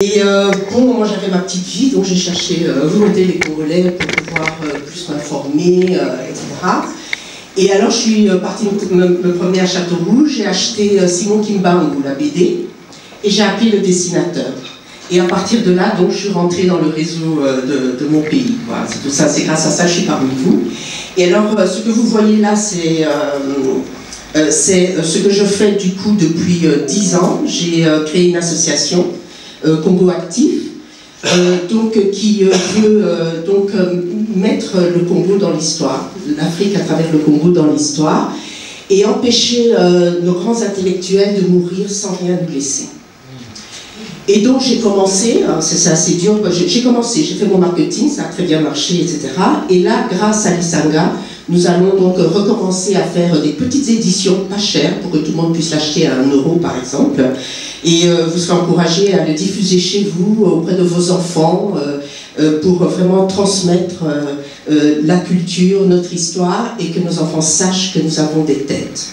Et bon, moi j'avais ma petite vie, donc j'ai cherché où étaient les Congolais pour pouvoir plus m'informer, etc. Et alors je suis partie me promener à Châteaurouge, j'ai acheté Simon Kimbangu, la BD, et j'ai appelé le dessinateur. Et à partir de là, donc, je suis rentrée dans le réseau de mon pays. Voilà, c'est tout ça, c'est grâce à ça que je suis parmi vous. Et alors, ce que vous voyez là, c'est ce que je fais du coup depuis 10 ans. J'ai créé une association, Congo Actif, qui veut mettre le Congo dans l'histoire, l'Afrique à travers le Congo dans l'histoire, et empêcher nos grands intellectuels de mourir sans rien nous laisser. Et donc j'ai commencé, c'est assez dur, j'ai fait mon marketing, ça a très bien marché, etc. Et là, grâce à l'Isanga, nous allons donc recommencer à faire des petites éditions pas chères pour que tout le monde puisse l'acheter à 1 € par exemple. Et vous serez encouragés à le diffuser chez vous, auprès de vos enfants, pour vraiment transmettre la culture, notre histoire, et que nos enfants sachent que nous avons des têtes.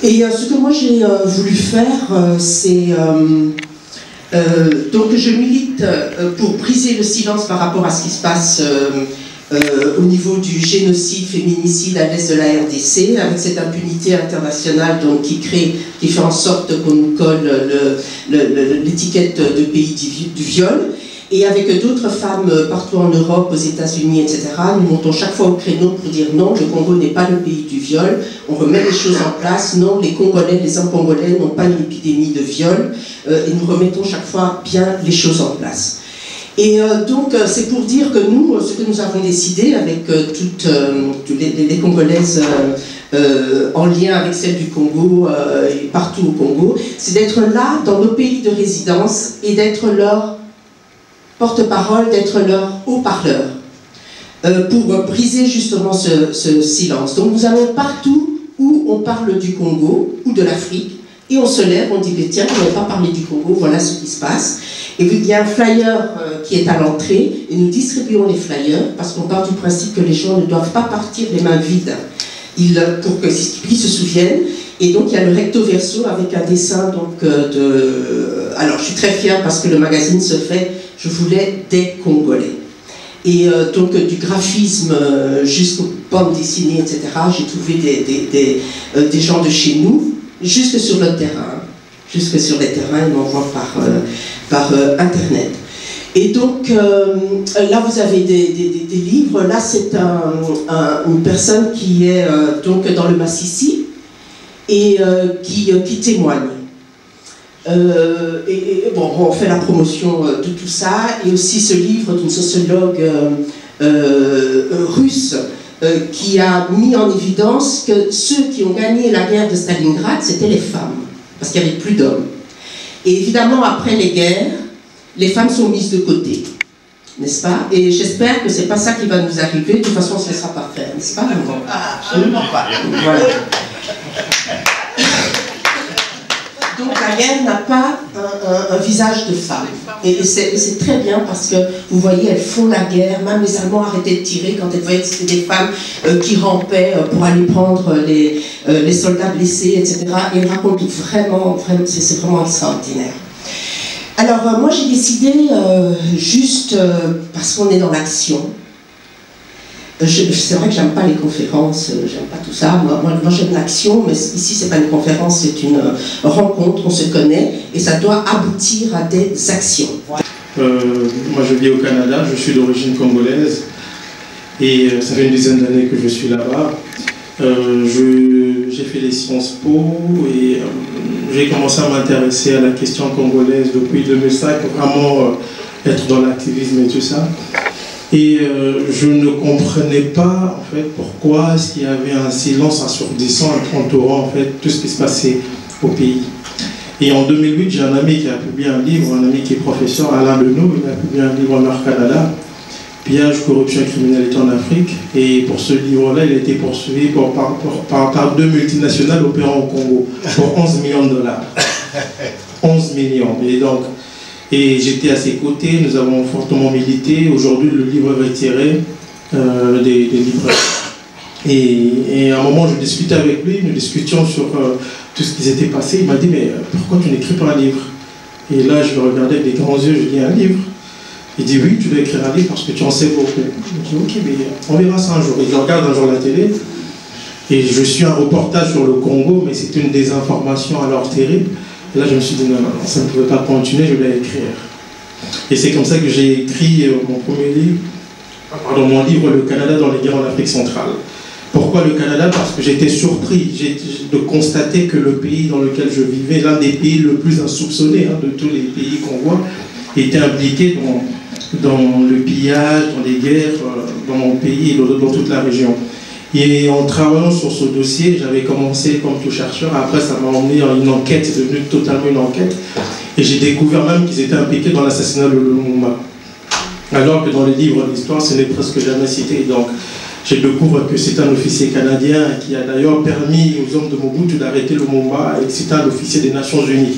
Et ce que moi j'ai voulu faire, c'est... donc je milite pour briser le silence par rapport à ce qui se passe au niveau du génocide, féminicide à l'est de la RDC, avec cette impunité internationale donc, qui fait en sorte qu'on nous colle l'étiquette de pays du viol. Et avec d'autres femmes partout en Europe, aux États-Unis, etc., nous montons chaque fois au créneau pour dire non, le Congo n'est pas le pays du viol, on remet les choses en place, non, les Congolais, les hommes congolais n'ont pas une épidémie de viol, et nous remettons chaque fois bien les choses en place. Et donc, c'est pour dire que nous, ce que nous avons décidé avec toutes les Congolaises en lien avec celles du Congo et partout au Congo, c'est d'être là, dans nos pays de résidence, et d'être leur porte-parole, d'être leur haut-parleur, pour briser justement ce silence. Donc nous allons partout où on parle du Congo ou de l'Afrique, et on se lève, on dit tiens, on ne va pas parler du Congo, voilà ce qui se passe. Et il y a un flyer qui est à l'entrée, et nous distribuons les flyers, parce qu'on part du principe que les gens ne doivent pas partir les mains vides, pour qu'ils se souviennent. Et donc il y a le recto verso avec un dessin donc, alors je suis très fière parce que le magazine se fait, je voulais des Congolais. Et donc du graphisme jusqu'aux bandes dessinées, etc., j'ai trouvé des gens de chez nous, jusque sur le terrain. Jusque sur les terrains, ils m'envoient par Internet. Et donc, là, vous avez des livres. Là, c'est une personne qui est donc dans le Massissi et qui témoigne. Bon, on fait la promotion de tout ça. Et aussi ce livre d'une sociologue russe qui a mis en évidence que ceux qui ont gagné la guerre de Stalingrad, c'était les femmes, parce qu'il n'y avait plus d'hommes. Et évidemment, après les guerres, les femmes sont mises de côté, n'est-ce pas? Et j'espère que ce n'est pas ça qui va nous arriver. De toute façon, on ne se laissera pas faire, n'est-ce pas? Absolument pas. Voilà. Donc la guerre n'a pas un visage de femme. Et c'est très bien parce que, vous voyez, elles font la guerre. Même les Allemands arrêtaient de tirer quand elles voyaient que c'était des femmes qui rampaient pour aller prendre les soldats blessés, etc. Et elles racontent vraiment c'est vraiment extraordinaire. Alors moi j'ai décidé, juste parce qu'on est dans l'action, c'est vrai que j'aime pas les conférences, j'aime pas tout ça, moi j'aime l'action, mais ici c'est pas une conférence, c'est une rencontre, on se connaît, et ça doit aboutir à des actions. Moi je vis au Canada, je suis d'origine congolaise, et ça fait une dizaine d'années que je suis là-bas. J'ai fait les Sciences Po, et j'ai commencé à m'intéresser à la question congolaise depuis 2005, vraiment être dans l'activisme et tout ça. Et je ne comprenais pas en fait pourquoi est-ce qu'il y avait un silence assourdissant entourant en fait tout ce qui se passait au pays. Et en 2008, j'ai un ami qui a publié un livre, un ami qui est professeur, Alain Lenou, il a publié un livre en Nord Canada, Pillage, corruption et criminalité en Afrique. Et pour ce livre-là, il a été poursuivi par 2 multinationales opérant au Congo pour 11 millions de dollars. 11 millions. Et donc, et j'étais à ses côtés, nous avons fortement milité. Aujourd'hui, le livre est retiré des livres. Et à un moment, je discutais avec lui, nous discutions sur tout ce qui s'était passé. Il m'a dit, mais pourquoi tu n'écris pas un livre? Et là, je le regardais avec des grands yeux, je dis un livre. Il dit oui, tu dois écrire un livre parce que tu en sais beaucoup. Je dis ok, mais on verra ça un jour. Et je regarde un jour la télé et je suis un reportage sur le Congo, mais c'est une désinformation alors terrible. Et là, je me suis dit non, ça ne pouvait pas continuer, je voulais écrire. Et c'est comme ça que j'ai écrit mon livre Le Canada dans les guerres en Afrique centrale. Pourquoi le Canada? Parce que j'étais surpris de constater que le pays dans lequel je vivais, l'un des pays le plus insoupçonnés de tous les pays qu'on voit, était impliqué dans le pillage, dans les guerres, dans mon pays et dans toute la région. Et en travaillant sur ce dossier, j'avais commencé comme tout chercheur, après ça m'a emmené à une enquête, c'est devenu totalement une enquête, et j'ai découvert même qu'ils étaient impliqués dans l'assassinat de Lumumba. Alors que dans les livres d'histoire, ce n'est presque jamais cité. Donc, je découvre que c'est un officier canadien qui a d'ailleurs permis aux hommes de Mobutu d'arrêter Lumumba, et c'est un officier des Nations Unies.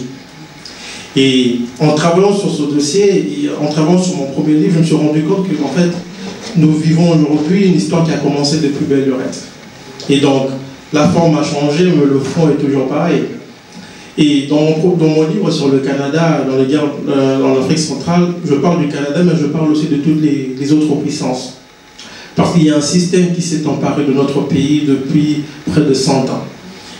Et en travaillant sur ce dossier, et en travaillant sur mon premier livre, je me suis rendu compte que, en fait, nous vivons aujourd'hui une histoire qui a commencé depuis belle lurette. Et donc, la forme a changé, mais le fond est toujours pareil. Et dans mon livre sur le Canada, dans les guerres dans l'Afrique centrale, je parle du Canada, mais je parle aussi de toutes les autres puissances. Parce qu'il y a un système qui s'est emparé de notre pays depuis près de 100 ans.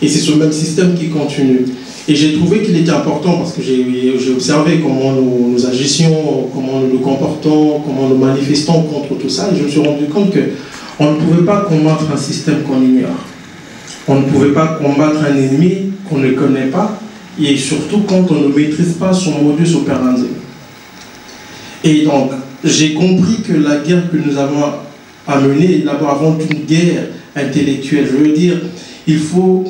Et c'est ce même système qui continue. Et j'ai trouvé qu'il était important, parce que j'ai observé comment nous agissions, comment nous nous comportons, comment nous manifestons contre tout ça, et je me suis rendu compte qu'on ne pouvait pas combattre un système qu'on ignore. On ne pouvait pas combattre un ennemi qu'on ne connaît pas, et surtout quand on ne maîtrise pas son modus operandi. Et donc, j'ai compris que la guerre que nous avons à mener est d'abord avant une guerre intellectuelle. Je veux dire, il faut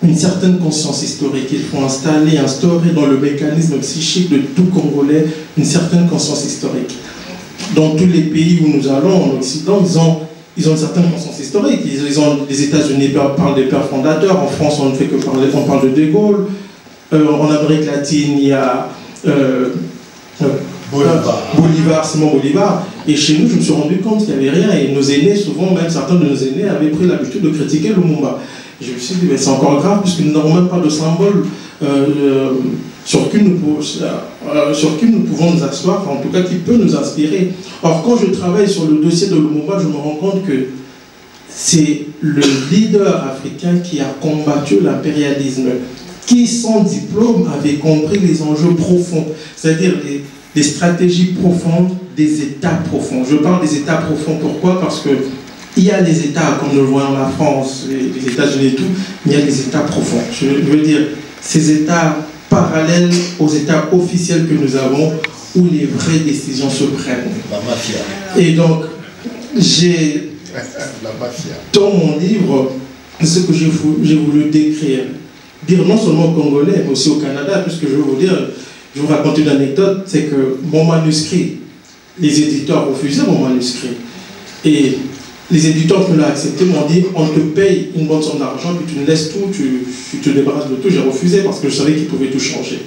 une certaine conscience historique. Il faut instaurer dans le mécanisme psychique de tout Congolais une certaine conscience historique. Dans tous les pays où nous allons, en Occident, ils ont une certaine conscience historique. Les États-Unis parlent des pères fondateurs. En France, on ne fait que parler, on parle de Gaulle. En Amérique latine, il y a Bolivar, Simon Bolivar. Et chez nous, je me suis rendu compte qu'il n'y avait rien. Et nos aînés, souvent, même certains de nos aînés, avaient pris l'habitude de critiquer Lumumba. Je me suis dit, c'est encore grave, puisque nous n'avons même pas de symbole sur qui nous pouvons nous asseoir, en tout cas qui peut nous inspirer. Or, quand je travaille sur le dossier de Lumumba, je me rends compte que c'est le leader africain qui a combattu l'impérialisme, qui, sans diplôme, avait compris les enjeux profonds, c'est-à-dire les stratégies profondes des États profonds. Je parle des États profonds, pourquoi? Parce que il y a des États, comme nous le voyons la France, les États-Unis et tout, mais il y a des États profonds. Je veux dire, ces États parallèles aux États officiels que nous avons, où les vraies décisions se prennent. La mafia. Et donc, j'ai, dans mon livre, ce que j'ai voulu décrire, dire non seulement aux Congolais, mais aussi au Canada, puisque je vais vous dire, je vais vous raconter une anecdote, c'est que mon manuscrit, les éditeurs refusaient mon manuscrit. Et les éditeurs qui l'ont accepté m'ont dit, on te paye une bonne somme d'argent, puis tu me laisses tout, tu te débarrasses de tout. J'ai refusé parce que je savais qu'ils pouvaient tout changer.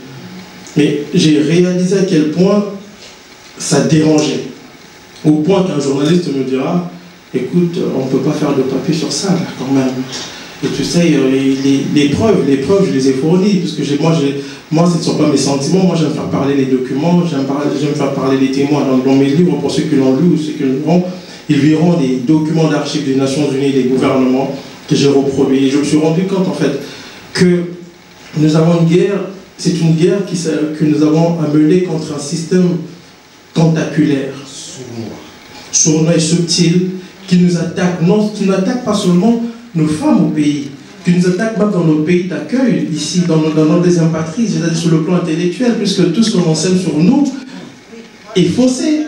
Mais j'ai réalisé à quel point ça dérangeait. Au point qu'un journaliste me dira, écoute, on ne peut pas faire de papier sur ça, là, quand même. Et tu sais, les preuves, je les ai fournies, parce que moi, ce ne sont pas mes sentiments, moi j'aime faire parler les documents, j'aime faire parler les témoins. Dans mes livres, pour ceux qui l'ont lu ou ceux qui le verront, ils verront des documents d'archives des Nations Unies et des gouvernements que j'ai reproduits. Et je me suis rendu compte, en fait, que nous avons une guerre, c'est une guerre que nous avons à mener contre un système tentaculaire, sournois et subtil, qui nous attaque, qui n'attaque pas seulement nos femmes au pays, qui nous attaque même dans nos pays d'accueil, ici, dans nos deuxième patrie, c'est-à-dire sur le plan intellectuel, puisque tout ce qu'on enseigne sur nous est faussé.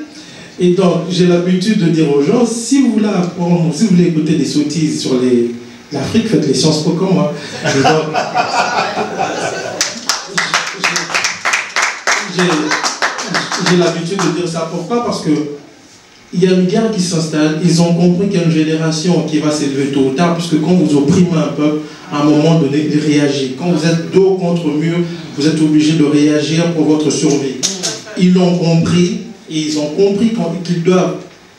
Et donc, j'ai l'habitude de dire aux gens, si vous voulez apprendre, si vous voulez écouter des sottises sur l'Afrique, faites les Sciences Po comme moi. J'ai l'habitude de dire ça. Pourquoi? Parce que il y a une guerre qui s'installe, ils ont compris qu'il y a une génération qui va s'élever tôt ou tard, puisque quand vous opprimez un peuple, à un moment donné, il réagit. Quand vous êtes dos contre mur, vous êtes obligé de réagir pour votre survie. Ils l'ont compris, et ils ont compris qu'ils doivent,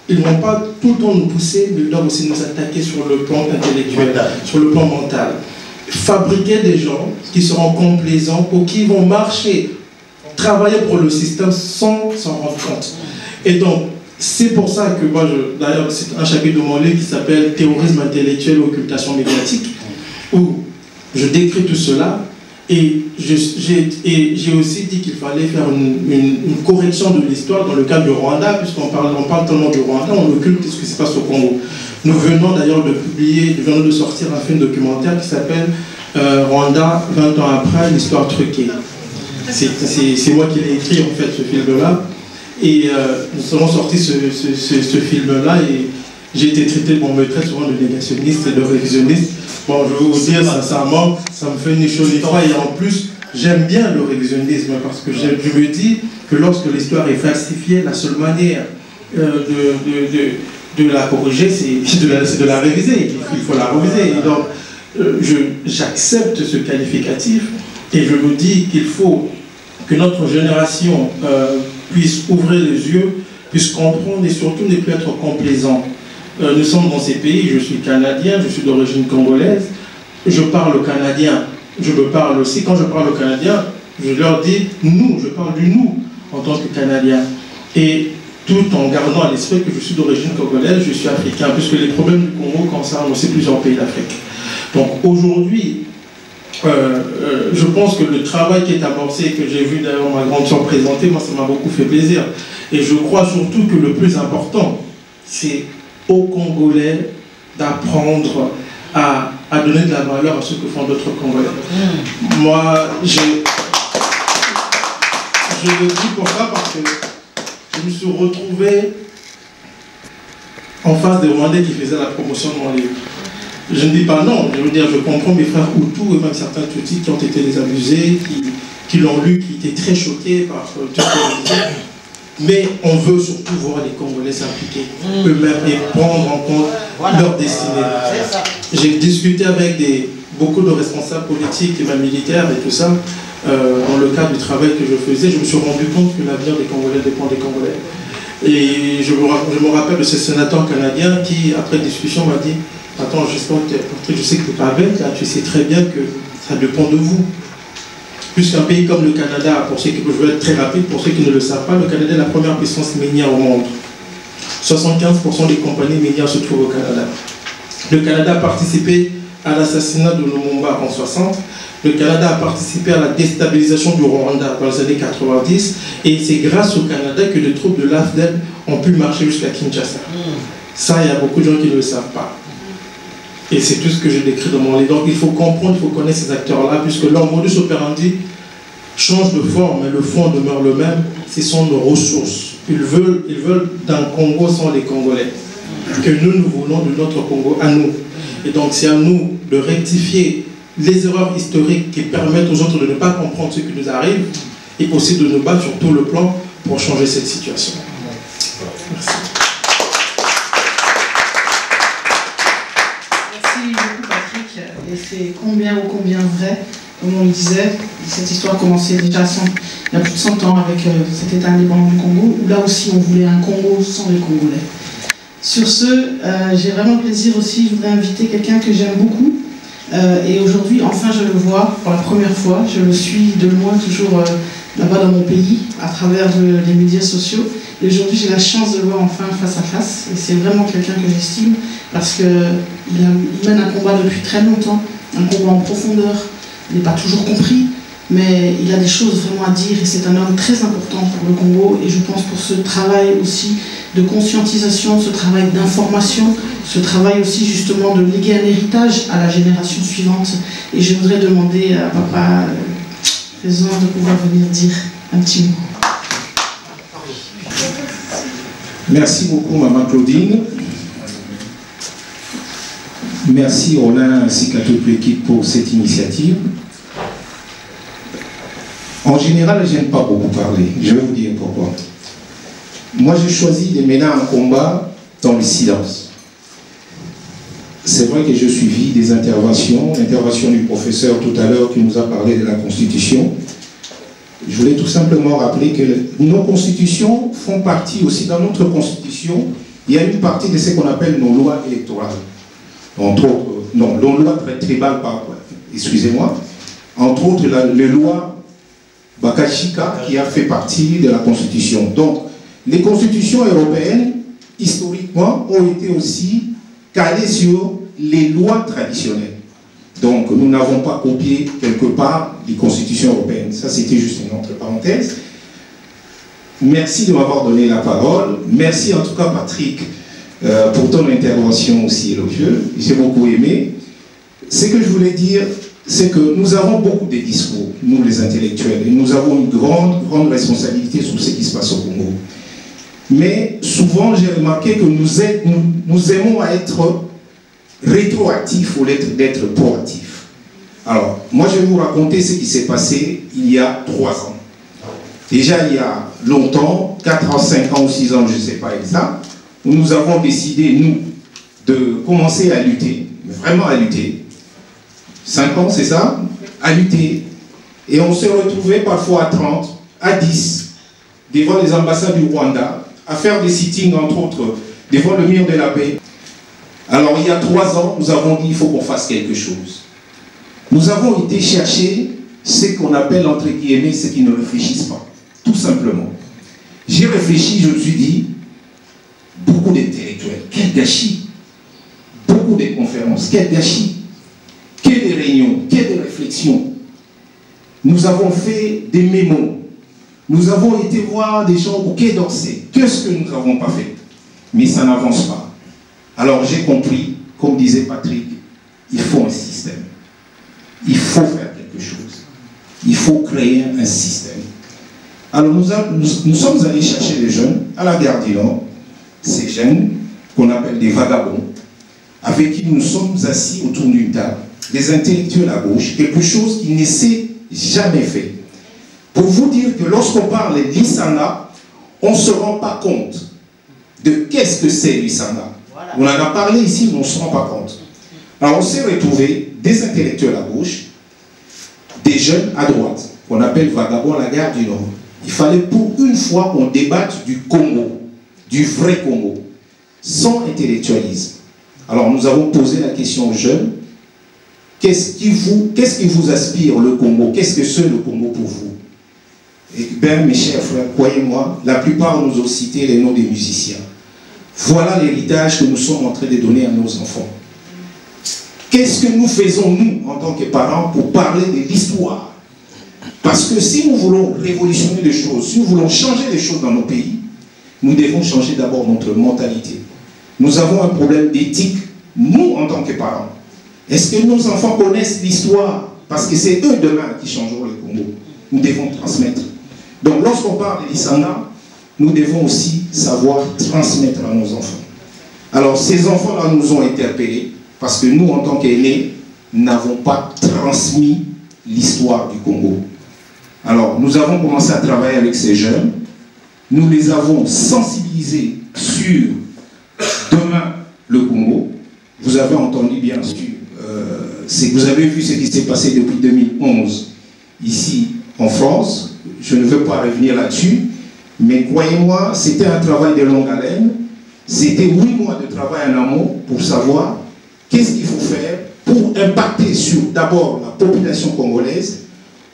ils ne vont pas tout le temps nous pousser, mais ils doivent aussi nous attaquer sur le plan intellectuel, sur le plan mental. Fabriquer des gens qui seront complaisants ou qui vont marcher travaillaient pour le système sans s'en rendre compte. Et donc, c'est pour ça que moi, d'ailleurs, c'est un chapitre de mon livre qui s'appelle « Terrorisme intellectuel et occultation médiatique », où je décris tout cela. Et j'ai aussi dit qu'il fallait faire une correction de l'histoire dans le cas du Rwanda, puisqu'on parle tellement du Rwanda, on occulte ce qui se passe au Congo. Nous venons d'ailleurs de sortir un film documentaire qui s'appelle Rwanda, 20 ans après, l'histoire truquée. C'est moi qui l'ai écrit en fait, ce film-là. Et nous avons sorti ce film-là et j'ai été traité, bon, on me traite souvent de négationniste et de révisionniste. Bon, je vais vous dire sincèrement, ça me fait ni chaud ni froid et en plus, j'aime bien le révisionnisme parce que je me dis que lorsque l'histoire est falsifiée, la seule manière de la corriger, c'est de la réviser. Il faut la réviser. Et donc, j'accepte ce qualificatif et je me dis qu'il faut que notre génération puisse ouvrir les yeux, puisse comprendre et surtout ne plus être complaisant. Nous sommes dans ces pays, je suis canadien, je suis d'origine congolaise, je parle canadien, je me parle aussi, quand je parle canadien, je leur dis nous, je parle du nous en tant que canadien. Et tout en gardant à l'esprit que je suis d'origine congolaise, je suis africain, puisque les problèmes du Congo concernent aussi plusieurs pays d'Afrique. Donc aujourd'hui, je pense que le travail qui est amorcé, que j'ai vu d'ailleurs ma grande soeur présenter, moi ça m'a beaucoup fait plaisir. Et je crois surtout que le plus important, c'est aux Congolais d'apprendre à donner de la valeur à ce que font d'autres Congolais. Moi, je le dis pour ça parce que je me suis retrouvé en face des Rwandais qui faisaient la promotion de mon livre. Je ne dis pas non, je veux dire, je comprends mes frères Hutus et même certains Tutsis qui ont été désabusés, qui l'ont lu, qui étaient très choqués par tout ce que je disais. Mais on veut surtout voir les Congolais s'impliquer eux-mêmes et prendre en compte leur destinée. J'ai discuté avec beaucoup de responsables politiques et même militaires et tout ça, dans le cadre du travail que je faisais. Je me suis rendu compte que l'avenir des Congolais dépend des Congolais. Et je me rappelle de ce sénateur canadien qui, après discussion, m'a dit « Attends, je sais que tu n'es pas bête, là, tu sais très bien que ça dépend de vous. » Puisqu'un pays comme le Canada, pour ceux qui, je vais être très rapide, pour ceux qui ne le savent pas, le Canada est la première puissance minière au monde. 75% des compagnies minières se trouvent au Canada. Le Canada a participé à l'assassinat de Lumumba en 60. Le Canada a participé à la déstabilisation du Rwanda dans les années 90. Et c'est grâce au Canada que les troupes de l'AFDEL ont pu marcher jusqu'à Kinshasa. Ça, il y a beaucoup de gens qui ne le savent pas. Et c'est tout ce que j'ai décrit dans mon livre. Donc il faut comprendre, il faut connaître ces acteurs-là, puisque leur modus operandi change de forme, mais le fond demeure le même. Ce sont nos ressources. Ils veulent d'un Congo sans les Congolais. Que nous voulons de notre Congo à nous. Et donc c'est à nous de rectifier les erreurs historiques qui permettent aux autres de ne pas comprendre ce qui nous arrive et aussi de nous battre sur tout le plan pour changer cette situation. Merci. Et c'est combien ou combien vrai, comme on le disait, cette histoire commençait déjà il y a plus de 100 ans avec cet État indépendant du Congo, où là aussi on voulait un Congo sans les Congolais. Sur ce, j'ai vraiment plaisir aussi, je voudrais inviter quelqu'un que j'aime beaucoup, et aujourd'hui, enfin je le vois pour la première fois, je le suis de loin toujours là-bas dans mon pays, à travers les médias sociaux, et aujourd'hui j'ai la chance de le voir enfin face à face, et c'est vraiment quelqu'un que j'estime, parce qu'il mène un combat depuis très longtemps, un combat en profondeur, il n'est pas toujours compris, mais il a des choses vraiment à dire, et c'est un homme très important pour le Congo, et je pense pour ce travail aussi de conscientisation, ce travail d'information, ce travail aussi justement de léguer un héritage à la génération suivante, et je voudrais demander à Papa Raison de pouvoir venir dire un petit mot. Merci beaucoup, Maman Claudine. Merci Roland ainsi qu'à toute l'équipe pour cette initiative. En général, je n'aime pas beaucoup parler. Je vais vous dire pourquoi. Moi, j'ai choisi de mener un combat dans le silence. C'est vrai que j'ai suivi des interventions, l'intervention du professeur tout à l'heure qui nous a parlé de la Constitution. Je voulais tout simplement rappeler que nos constitutions font partie aussi, dans notre Constitution, il y a une partie de ce qu'on appelle nos lois électorales. Entre autres, non, nos lois tribales, excusez-moi, entre autres les lois Bakashika, qui a fait partie de la Constitution. Donc, les constitutions européennes, historiquement, ont été aussi calées sur les lois traditionnelles. Donc, nous n'avons pas copié quelque part les constitutions européennes. Ça, c'était juste une entre parenthèse. Merci de m'avoir donné la parole. Merci en tout cas, Patrick, pour ton intervention aussi élogieuse. J'ai beaucoup aimé. Ce que je voulais dire, c'est que nous avons beaucoup de discours, nous les intellectuels, et nous avons une grande responsabilité sur ce qui se passe au Congo. Mais souvent, j'ai remarqué que nous aimons à être rétroactifs au lieu d'être proactifs. Alors, moi, je vais vous raconter ce qui s'est passé il y a 3 ans. Déjà, il y a longtemps, 4 ans, 5 ans ou 6 ans, je ne sais pas exact, où nous avons décidé, nous, de commencer à lutter, vraiment à lutter. 5 ans, c'est ça? À lutter. Et on se retrouvait parfois à 30, à 10, devant les ambassades du Rwanda, à faire des sittings, entre autres, devant le mur de la paix. Alors, il y a 3 ans, nous avons dit qu'il faut qu'on fasse quelque chose. Nous avons été chercher ce qu'on appelle, entre guillemets, ceux qui ne réfléchissent pas. Tout simplement. J'ai réfléchi, je me suis dit, beaucoup d'intellectuels, quel gâchis. Beaucoup de conférences, quel gâchis. Quelles réunions, quelles réflexions. Nous avons fait des mémos. Nous avons été voir des gens au Quai d'Orsay. Qu'est-ce que nous n'avons pas fait? Mais ça n'avance pas. Alors j'ai compris, comme disait Patrick, il faut un système. Il faut faire quelque chose. Il faut créer un système. Alors nous sommes allés chercher les jeunes à la Gare du Nord, ces jeunes qu'on appelle des vagabonds, avec qui nous sommes assis autour d'une table, des intellectuels à gauche, quelque chose qui ne s'est jamais fait. Pour vous dire que lorsqu'on parle d'Isanga, on ne se rend pas compte de qu'est-ce que c'est l'Isanga. Voilà. On en a parlé ici, mais on ne se rend pas compte. Alors on s'est retrouvé des intellectuels à gauche, des jeunes à droite, qu'on appelle vagabonds à la Gare du Nord. Il fallait pour une fois qu'on débatte du Congo, du vrai Congo, sans intellectualisme. Alors nous avons posé la question aux jeunes, qu'est-ce qui vous aspire le Congo? Qu'est-ce que c'est le Congo pour vous? Et bien, mes chers frères, croyez-moi, la plupart nous ont cité les noms des musiciens. Voilà l'héritage que nous sommes en train de donner à nos enfants. Qu'est-ce que nous faisons, nous, en tant que parents, pour parler de l'histoire? Parce que si nous voulons révolutionner les choses, si nous voulons changer les choses dans nos pays, nous devons changer d'abord notre mentalité. Nous avons un problème d'éthique, nous, en tant que parents. Est-ce que nos enfants connaissent l'histoire? Parce que c'est eux demain qui changeront le Congo. Nous devons transmettre. Donc lorsqu'on parle de l'Isanga, nous devons aussi savoir transmettre à nos enfants. Alors ces enfants-là nous ont interpellés parce que nous, en tant qu'aînés, n'avons pas transmis l'histoire du Congo. Alors nous avons commencé à travailler avec ces jeunes. Nous les avons sensibilisés sur demain le Congo. Vous avez entendu bien sûr, vous avez vu ce qui s'est passé depuis 2011 ici en France. Je ne veux pas revenir là-dessus, mais croyez-moi, c'était un travail de longue haleine. C'était 8 mois de travail en amont pour savoir qu'est-ce qu'il faut faire pour impacter sur d'abord la population congolaise,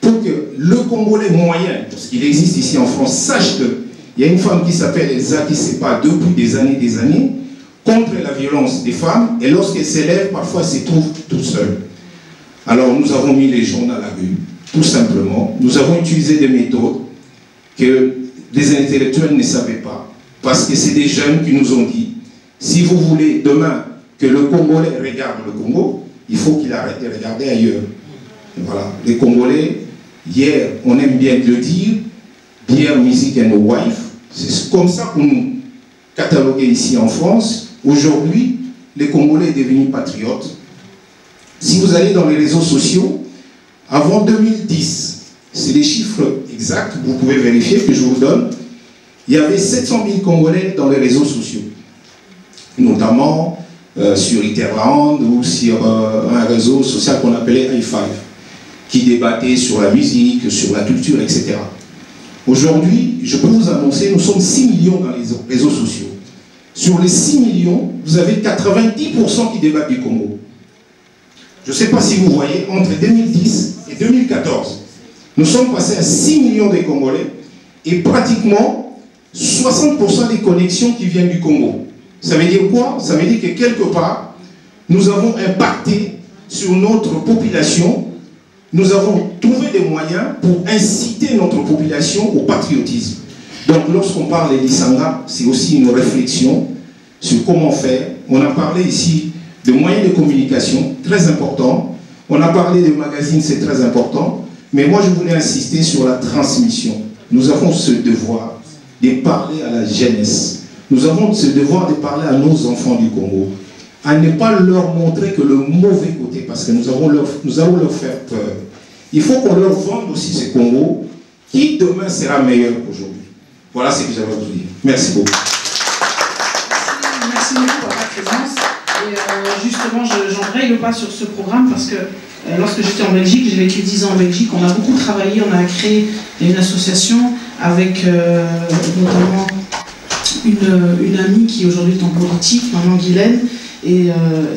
pour que le Congolais moyen, parce qu'il existe ici en France, sache qu'il y a une femme qui s'appelle Elsa qui se bat depuis des années, contre la violence des femmes, et lorsqu'elle s'élève, parfois elle se trouve toute seule. Alors nous avons mis les gens dans la rue, tout simplement. Nous avons utilisé des méthodes que les intellectuels ne savaient pas, parce que c'est des jeunes qui nous ont dit, si vous voulez demain que le Congolais regarde le Congo, il faut qu'il arrête de regarder ailleurs. Voilà, les Congolais, hier, on aime bien le dire, beer, music and wife, c'est comme ça qu'on nous cataloguait ici en France. Aujourd'hui, les Congolais sont devenus patriotes. Si vous allez dans les réseaux sociaux, avant 2010, c'est les chiffres exacts, vous pouvez vérifier que je vous donne, il y avait 700 000 Congolais dans les réseaux sociaux, notamment sur Interland ou sur un réseau social qu'on appelait i5, qui débattait sur la musique, sur la culture, etc. Aujourd'hui, je peux vous annoncer, nous sommes 6 millions dans les réseaux sociaux. Sur les 6 millions, vous avez 90% qui débattent du Congo. Je ne sais pas si vous voyez, entre 2010 et 2014, Nous sommes passés à 6 millions de Congolais et pratiquement 60% des connexions qui viennent du Congo. Ça veut dire quoi? Ça veut dire que quelque part, nous avons impacté sur notre population. Nous avons trouvé des moyens pour inciter notre population au patriotisme. Donc lorsqu'on parle de l'Isanga, c'est aussi une réflexion sur comment faire. On a parlé ici de moyens de communication, très important. On a parlé de magazines, c'est très important. Mais moi, je voulais insister sur la transmission. Nous avons ce devoir de parler à la jeunesse. Nous avons ce devoir de parler à nos enfants du Congo. À ne pas leur montrer que le mauvais côté, parce que nous allons leur faire peur. Il faut qu'on leur vende aussi ce Congo, qui demain sera meilleur qu'aujourd'hui. Voilà ce que j'avais à vous dire. Merci beaucoup. Merci beaucoup pour votre présence. Et justement, j'embraye le pas sur ce programme parce que lorsque j'étais en Belgique, j'ai vécu 10 ans en Belgique, on a beaucoup travaillé, on a créé une association avec notamment une amie qui aujourd'hui est en politique, Maman Guylaine, et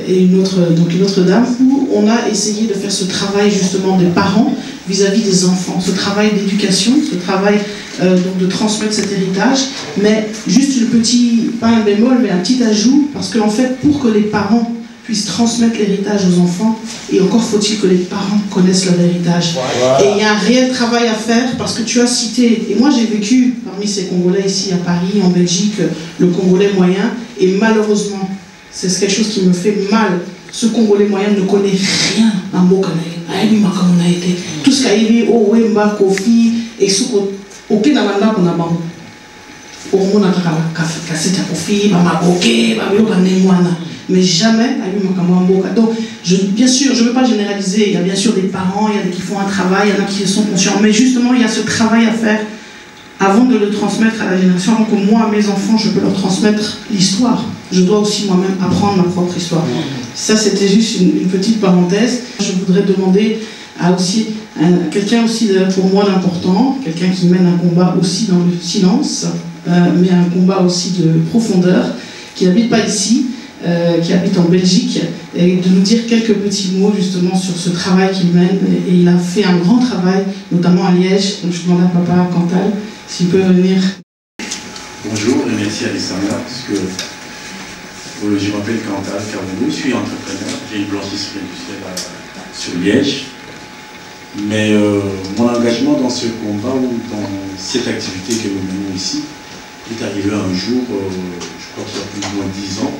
une autre dame, où on a essayé de faire ce travail justement des parents vis-à-vis des enfants, ce travail d'éducation, ce travail donc de transmettre cet héritage, mais juste pas un bémol, mais un petit ajout, parce qu'en fait, pour que les parents puissent transmettre l'héritage aux enfants, et encore faut-il que les parents connaissent leur héritage. Voilà. Et il y a un réel travail à faire, parce que tu as cité, et moi j'ai vécu parmi ces Congolais ici à Paris, en Belgique, le Congolais moyen, et malheureusement, c'est quelque chose qui me fait mal. Ce Congolais moyen ne connaît rien dans le été. Tout ce qu'il y a eu, Wemba, Kofi, et ce aucun amanda qu'on a bandu. On a cassé ta Kofi, mais jamais donc bien sûr, je ne veux pas généraliser. Il y a bien sûr des parents, il y a des qui font un travail, il y en a qui sont conscients, mais justement, il y a ce travail à faire avant de le transmettre à la génération, avant que moi, à mes enfants, je peux leur transmettre l'histoire. Je dois aussi moi-même apprendre ma propre histoire. Ça, c'était juste une petite parenthèse. Je voudrais demander à quelqu'un aussi pour moi d'important, quelqu'un qui mène un combat aussi dans le silence, mais un combat aussi de profondeur, qui n'habite pas ici, qui habite en Belgique, et de nous dire quelques petits mots justement sur ce travail qu'il mène. Et il a fait un grand travail, notamment à Liège. Donc je demande à papa Cantal s'il peut venir. Bonjour et merci à l'Isanga, parce que je m'appelle Cantal Carboulou, je suis entrepreneur, j'ai une blanchisserie industrielle sur Liège. Mais mon engagement dans ce combat ou dans cette activité que nous menons ici est arrivé un jour, je crois qu'il y a plus ou moins 10 ans,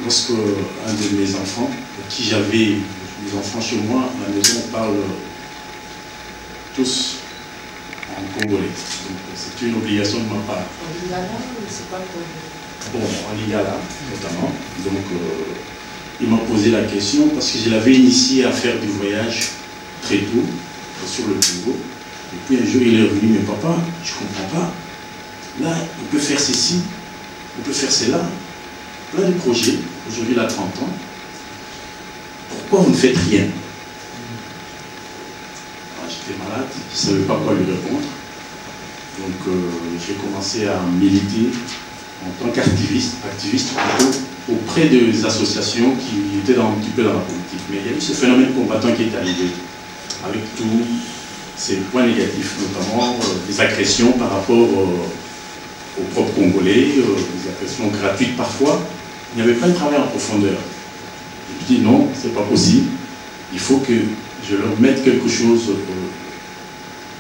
lorsque un de mes enfants, pour qui j'avais des enfants chez moi, à la maison, on parle tous en congolais. Donc c'est une obligation de ma part. En lingala ou c'est pas bon, en lingala notamment. Donc il m'a posé la question parce que je l'avais initié à faire du voyage très tôt sur le Congo. Et puis un jour il est revenu, mais papa, je ne comprends pas. Là, on peut faire ceci, on peut faire cela. Plein de projets, aujourd'hui il a 30 ans. Pourquoi vous ne faites rien? J'étais malade, je ne savais pas quoi lui répondre. Donc j'ai commencé à militer en tant qu'activiste auprès des associations qui étaient un petit peu dans la politique. Mais il y a eu ce phénomène combattant qui est arrivé, avec tous ces points négatifs, notamment des agressions par rapport aux propres Congolais, des agressions gratuites parfois. Il n'y avait pas de travail en profondeur. Je me dis non, c'est pas possible. Il faut que je leur mette quelque chose,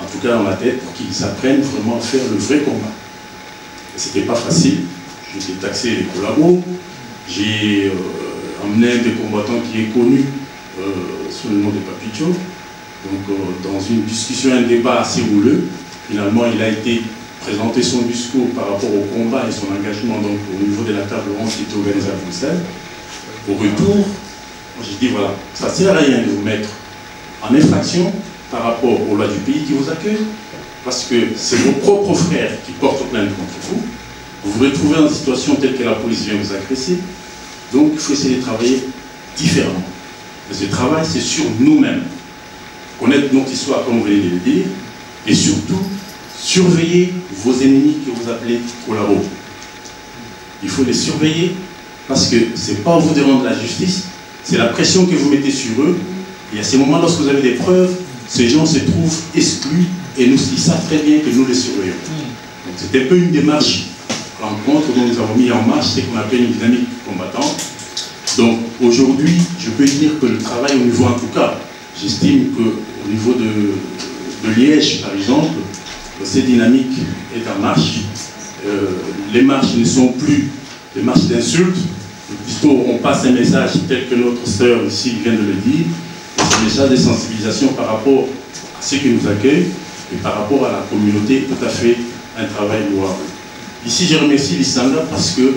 en tout cas dans la tête, pour qu'ils apprennent vraiment à faire le vrai combat. Et c'était pas facile. J'ai taxé les collabos. J'ai emmené des combattants qui est connu sous le nom de Papicho. Donc dans une discussion, un débat assez houleux, finalement il a été présenté son discours par rapport au combat et son engagement donc, au niveau de la table ronde qui était organisée à Bruxelles. Au retour, j'ai dit voilà, ça ne sert à rien de vous mettre en infraction par rapport aux lois du pays qui vous accueille, parce que c'est vos propres frères qui portent plainte contre vous. Vous vous retrouvez dans une situation telle que la police vient vous agresser. Donc il faut essayer de travailler différemment. Et ce travail, c'est sur nous-mêmes. Connaître notre histoire, comme vous venez de le dire, et surtout, surveiller vos ennemis que vous appelez collabos. Il faut les surveiller parce que ce n'est pas à vous de rendre la justice, c'est la pression que vous mettez sur eux. Et à ces moments, lorsque vous avez des preuves, ces gens se trouvent exclus et ils savent très bien que nous les surveillons. Donc c'est un peu une démarche rencontre dont nous avons mis en marche, c'est qu'on appelle une dynamique combattante. Donc aujourd'hui, je peux dire que le travail au niveau, en tout cas, j'estime qu'au niveau de Liège, par exemple, cette dynamique est en marche. Les marches ne sont plus des marches d'insultes, plutôt on passe un message tel que notre sœur ici vient de le dire, c'est un message de sensibilisation par rapport à ceux qui nous accueillent et par rapport à la communauté, tout à fait un travail louable. Ici, je remercie Lissanga parce que,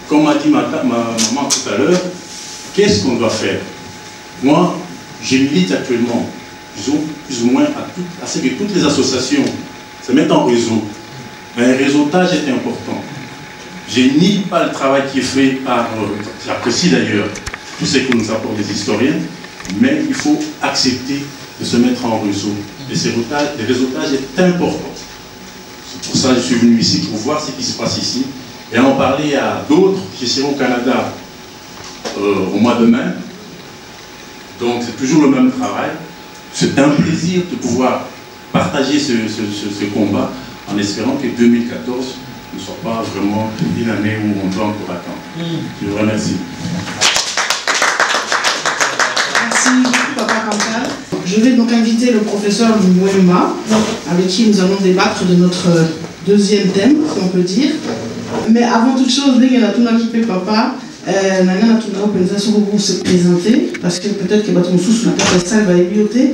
comme a dit ma maman tout à l'heure, qu'est-ce qu'on doit faire? Moi, je milite actuellement, plus ou moins à ce que toutes les associations se mettent en réseau. Mais un réseautage est important. Je nie pas le travail qui est fait par, j'apprécie d'ailleurs tout ce que nous apportent les historiens, mais il faut accepter de se mettre en réseau. Et le réseautage est important. C'est pour ça que je suis venu ici, pour voir ce qui se passe ici, et en parler à d'autres. Je serai au Canada au mois de mai, donc c'est toujours le même travail. C'est un plaisir de pouvoir partager ce combat, en espérant que 2014 ne soit pas vraiment une année où on doit encore attendre. Je vous remercie. Merci, Papa Kantal. Je vais donc inviter le professeur Mwemba, avec qui nous allons débattre de notre deuxième thème, si on peut dire. Mais avant toute chose, Papa, Nana pour se présenter, parce que peut-être que Baton sous la tête salle va éviter.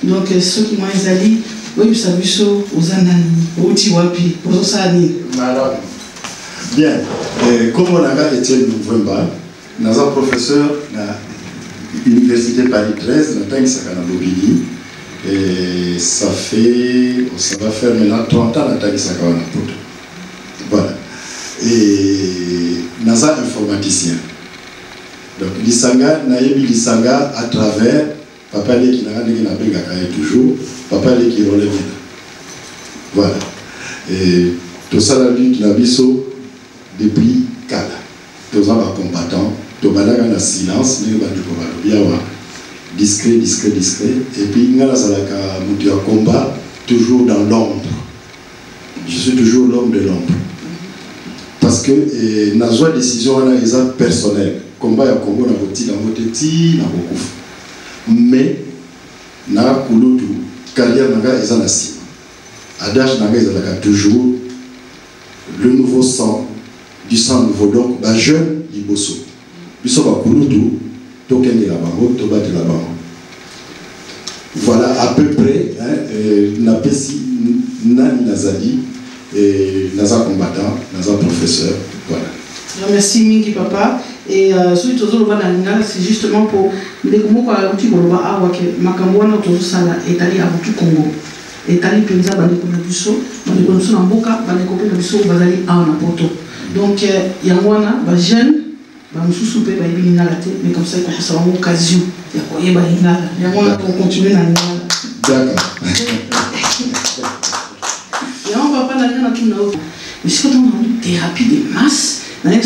Donc ceux qui m'ont allé, oui, vous savez, aux Anani, aux Tiwapi, aux Osani. Bien, comme on a été Mwemba, nous sommes professeur à l'Université Paris 13, dans Tangisakana-Bobigny, et ça va faire maintenant 30 ans dans Tangisakana-Poto. Voilà. Et nous sommes informaticiens. Donc, Lissanga, Naïbi Lissanga, à travers Papa qui n'a toujours, Papa qui relève. Voilà. Et tout ça, la lutte, la biso, depuis Kala. Tous les combattants, tout le monde a silence, discret, discret, discret. Et puis, il y a un combat, toujours dans l'ombre. Je suis toujours l'homme de l'ombre. Parce que nos décisions sont personnelles. Combat ya Congo na boti na moteti na bokufu. Mais na kulutu carrière nanga eza na sima. Adage nanga ezalaka toujours le nouveau sang du sang nouveau, donc ba jeune liboso. Biso ba kulutu tokende la bango to battre la bango. Voilà à peu près na pesi nani nazali et naza combattant, naza professeur, voilà. Je remercie Mingi Papa. Et celui qui c'est justement pour les mots qui ont été Makambouana Tozosala est allé à tout Congo. Est allé Penza Bandekonabuso, Bandekonabuso Namboka, Bandekonabuso Bazali à Napoto. Donc, il y a un jeune, Bamusu Soupé, Baïbina la tête, mais comme ça, il faut savoir l'occasion. Il y a quoi, il y a un pour continuer dans le d'accord. Et on va pas aller dans tout le monde. Mais si on a une thérapie de masse, mais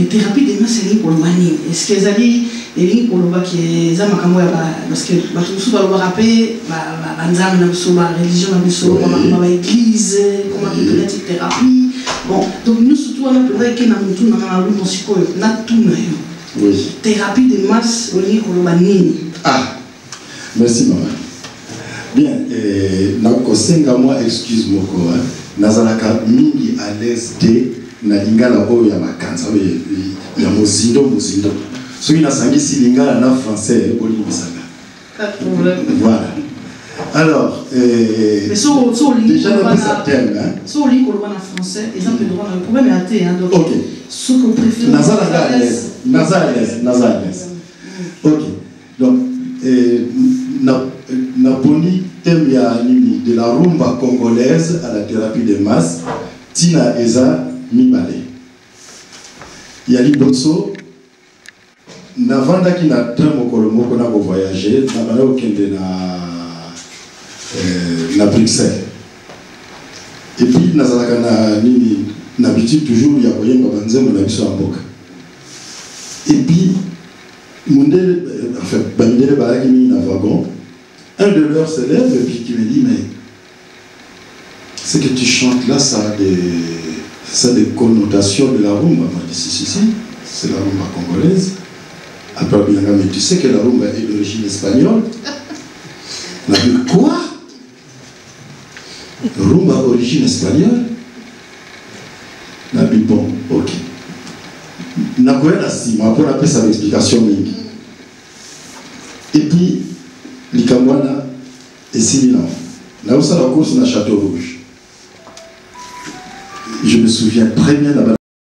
thérapie de masse c'est pour le bani. Est-ce que zali est pour le bas qui est zamakambo parce que tout ça va rappeler banzam na biso ba religion na biso ba église comment la thérapie. Bon donc nous surtout on a peut-être que na mutu na lu musiko na tout na yo. Oui. Thérapie de masse au lit pour le bani. Ah. Merci maman. Bien na kosenga moi excuse-moi quoi. Nazalaka mingi à l'aise de na lingala oyo ya makanza ya mozindo soki nasangisi lingala na français olimbisaka. Pas de problème. Voilà. Alors mais déjà dans ce thème so lit ko en français ils ont le droit le problème est athée hein donc OK. Ce que préfère Nazareth. OK. Donc Naponi thème ya nini de la rumba congolaise à la thérapie de masse Tina Eza Mibale. Yali Bonso Navanda qui n'a très mokolomo qu'on a voyagé na okende na Bruxelles. Et puis nazalaka na nini n'habitude toujours ya koyenga banzembo na biso mboka. Et puis Mundele enfin bandele balaki ni na wagon Un de leurs se lève et puis qui me dit, mais ce que tu chantes là, ça a des connotations de la rumba. Moi, je dis, si, c'est la rumba congolaise. Après, mais tu sais que la rumba est d'origine espagnole. On a dit, quoi? Rumba origine espagnole? On a dit, bon, ok. Nakoya Sima, pour appeler ça l'explication. Et puis, Likamwana et Simina. Là où ça la course, on a Château Rouge. Je me souviens très bien là-bas,